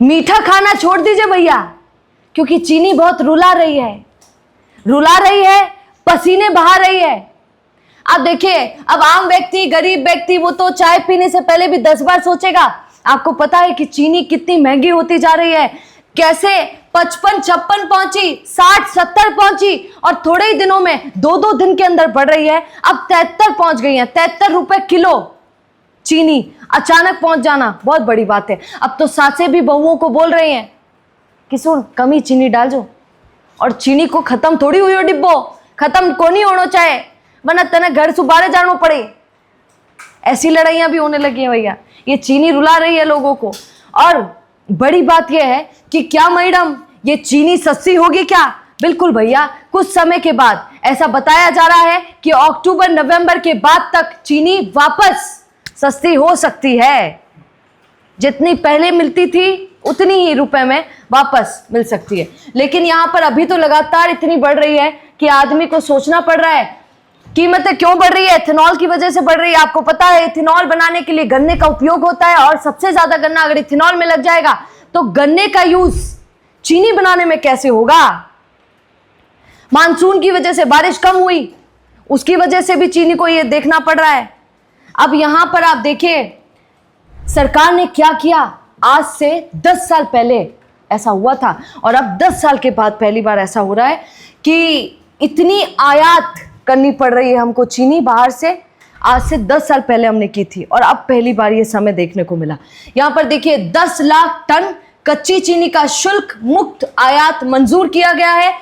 मीठा खाना छोड़ दीजिए भैया, क्योंकि चीनी बहुत रुला रही है, पसीने बहा रही है। आप देखिए, अब आम व्यक्ति, गरीब व्यक्ति, वो तो चाय पीने से पहले भी 10 बार सोचेगा। आपको पता है कि चीनी कितनी महंगी होती जा रही है, कैसे 55-56 पहुंची, 60-70 पहुंची, और थोड़े ही दिनों में 2-2 दिन के अंदर बढ़ रही है। अब 73 पहुंच गई है, 73 रुपए किलो चीनी अचानक पहुंच जाना बहुत बड़ी बात है। अब तो सासें भी बहुओं को बोल रही हैं कि सुन, कमी चीनी डाल जो, और चीनी को खत्म थोड़ी हुई हो डिब्बो, खत्म को नहीं होना चाहे, वरना तने घर सुबारे जानो पड़े। ऐसी लड़ाइयां भी होने लगी हैं भैया। ये चीनी रुला रही है लोगों को। और बड़ी बात यह है कि क्या मैडम, ये चीनी सस्ती होगी क्या? बिल्कुल भैया, कुछ समय के बाद ऐसा बताया जा रहा है कि अक्टूबर नवंबर के बाद तक चीनी वापस सस्ती हो सकती है। जितनी पहले मिलती थी उतनी ही रुपए में वापस मिल सकती है। लेकिन यहाँ पर अभी तो लगातार इतनी बढ़ रही है कि आदमी को सोचना पड़ रहा है कीमतें क्यों बढ़ रही है। इथेनॉल की वजह से बढ़ रही है। आपको पता है, इथेनॉल बनाने के लिए गन्ने का उपयोग होता है, और सबसे ज्यादा गन्ना अगर इथेनॉल में लग जाएगा तो गन्ने का यूज चीनी बनाने में कैसे होगा? मानसून की वजह से बारिश कम हुई, उसकी वजह से भी चीनी को ये देखना पड़ रहा है। अब यहां पर आप देखिए सरकार ने क्या किया। आज से 10 साल पहले ऐसा हुआ था, और अब 10 साल के बाद पहली बार ऐसा हो रहा है कि इतनी आयात करनी पड़ रही है हमको चीनी बाहर से। आज से 10 साल पहले हमने की थी, और अब पहली बार ये समय देखने को मिला। यहां पर देखिए 10 लाख टन कच्ची चीनी का शुल्क मुक्त आयात मंजूर किया गया है।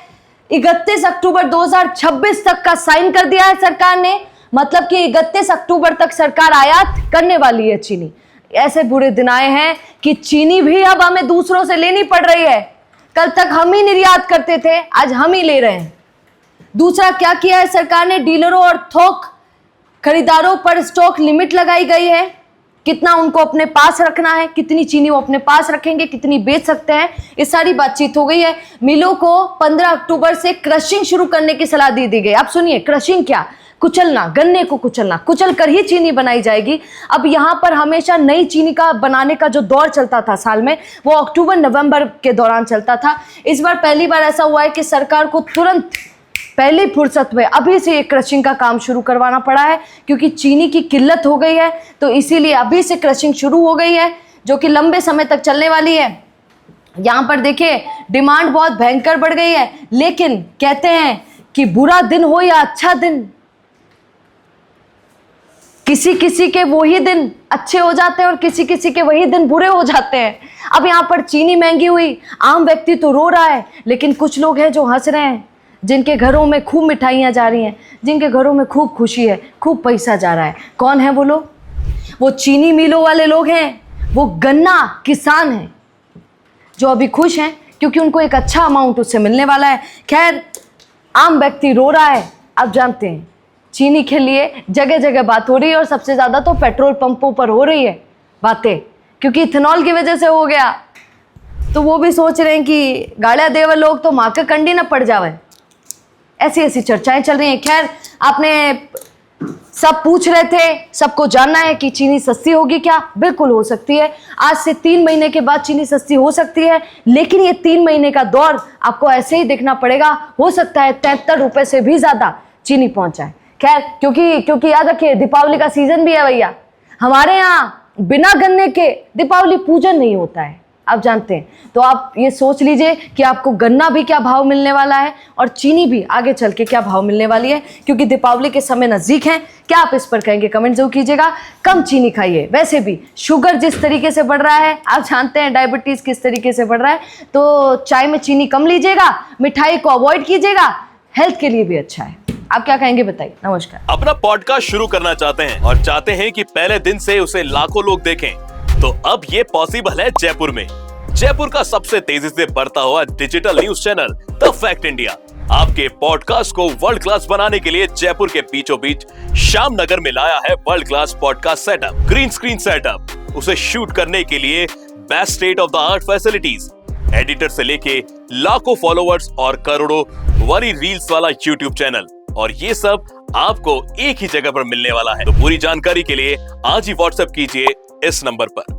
31 अक्टूबर 2026 तक का साइन कर दिया है सरकार ने। मतलब कि 31 अक्टूबर तक सरकार आयात करने वाली है चीनी। ऐसे बुरे दिन आए हैं कि चीनी भी अब हमें दूसरों से लेनी पड़ रही है। कल तक हम ही निर्यात करते थे, आज हम ही ले रहे हैं। दूसरा क्या किया है सरकार ने, डीलरों और थोक खरीदारों पर स्टॉक लिमिट लगाई गई है। कितना उनको अपने पास रखना है, कितनी चीनी वो अपने पास रखेंगे, कितनी बेच सकते हैं, ये सारी बातचीत हो गई है। मिलों को 15 अक्टूबर से क्रशिंग शुरू करने की सलाह दी गई। आप सुनिए, क्रशिंग क्या? कुचलना, गन्ने को कुचलना, कुचल कर ही चीनी बनाई जाएगी। अब यहाँ पर हमेशा नई चीनी का बनाने का जो दौर चलता था साल में, वो अक्टूबर नवंबर के दौरान चलता था। इस बार पहली बार ऐसा हुआ है कि सरकार को तुरंत पहली फुर्सत में अभी से ये क्रशिंग का काम शुरू करवाना पड़ा है, क्योंकि चीनी की किल्लत हो गई है। तो इसीलिए अभी से क्रशिंग शुरू हो गई है, जो कि लंबे समय तक चलने वाली है। यहाँ पर देखिए डिमांड बहुत भयंकर बढ़ गई है। लेकिन कहते हैं कि बुरा दिन हो या अच्छा दिन, किसी किसी के वही दिन अच्छे हो जाते हैं और किसी किसी के वही दिन बुरे हो जाते हैं। अब यहाँ पर चीनी महंगी हुई, आम व्यक्ति तो रो रहा है, लेकिन कुछ लोग हैं जो हंस रहे हैं, जिनके घरों में खूब मिठाइयाँ जा रही हैं, जिनके घरों में खूब खुशी है, खूब पैसा जा रहा है। कौन है वो लोग? वो चीनी मिलों वाले लोग हैं, वो गन्ना किसान हैं, जो अभी खुश हैं क्योंकि उनको एक अच्छा अमाउंट उससे मिलने वाला है। खैर, आम व्यक्ति रो रहा है। आप जानते हैं चीनी के लिए जगह जगह बात हो रही है, और सबसे ज़्यादा तो पेट्रोल पंपों पर हो रही है बातें, क्योंकि इथेनॉल की वजह से हो गया। तो वो भी सोच रहे हैं कि गाड़ियाँ देवे लोग तो माँ के कंडी ना पड़ जावे। ऐसी ऐसी चर्चाएं चल रही हैं। खैर, आपने सब पूछ रहे थे, सबको जानना है कि चीनी सस्ती होगी क्या? बिल्कुल हो सकती है। आज से 3 महीने के बाद चीनी सस्ती हो सकती है, लेकिन ये 3 महीने का दौर आपको ऐसे ही देखना पड़ेगा। हो सकता है 73 रुपए से भी ज़्यादा चीनी पहुंच जाए। खैर, क्योंकि याद रखिए दीपावली का सीजन भी है भैया। हमारे यहाँ बिना गन्ने के दीपावली पूजन नहीं होता है, आप जानते हैं। तो आप ये सोच लीजिए कि आपको गन्ना भी क्या भाव मिलने वाला है, और चीनी भी आगे चल के क्या भाव मिलने वाली है, क्योंकि दीपावली के समय नज़दीक है। क्या आप इस पर कहेंगे? कमेंट जरूर कीजिएगा। कम चीनी खाइए। वैसे भी शुगर जिस तरीके से बढ़ रहा है, आप जानते हैं डायबिटीज़ किस तरीके से बढ़ रहा है, तो चाय में चीनी कम लीजिएगा, मिठाई को अवॉइड कीजिएगा, हेल्थ के लिए भी अच्छा है। आप क्या कहेंगे बताइए। नमस्कार। अपना पॉडकास्ट शुरू करना चाहते हैं और चाहते हैं कि पहले दिन से उसे लाखों लोग देखें, तो अब ये पॉसिबल है जयपुर में। जयपुर का सबसे तेजी से बढ़ता हुआ digital news channel the fact India आपके पॉडकास्ट को वर्ल्ड क्लास बनाने के लिए जयपुर के बीचों बीच श्यामनगर में लाया है world class podcast setup, green screen setup. उसे शूट करने के लिए best state of the art facilities, editor से लेके लाखों फॉलोअर्स और करोड़ों वाली रील्स वाला यूट्यूब चैनल, और ये सब आपको एक ही जगह पर मिलने वाला है। तो पूरी जानकारी के लिए आज ही व्हाट्सएप कीजिए इस नंबर पर।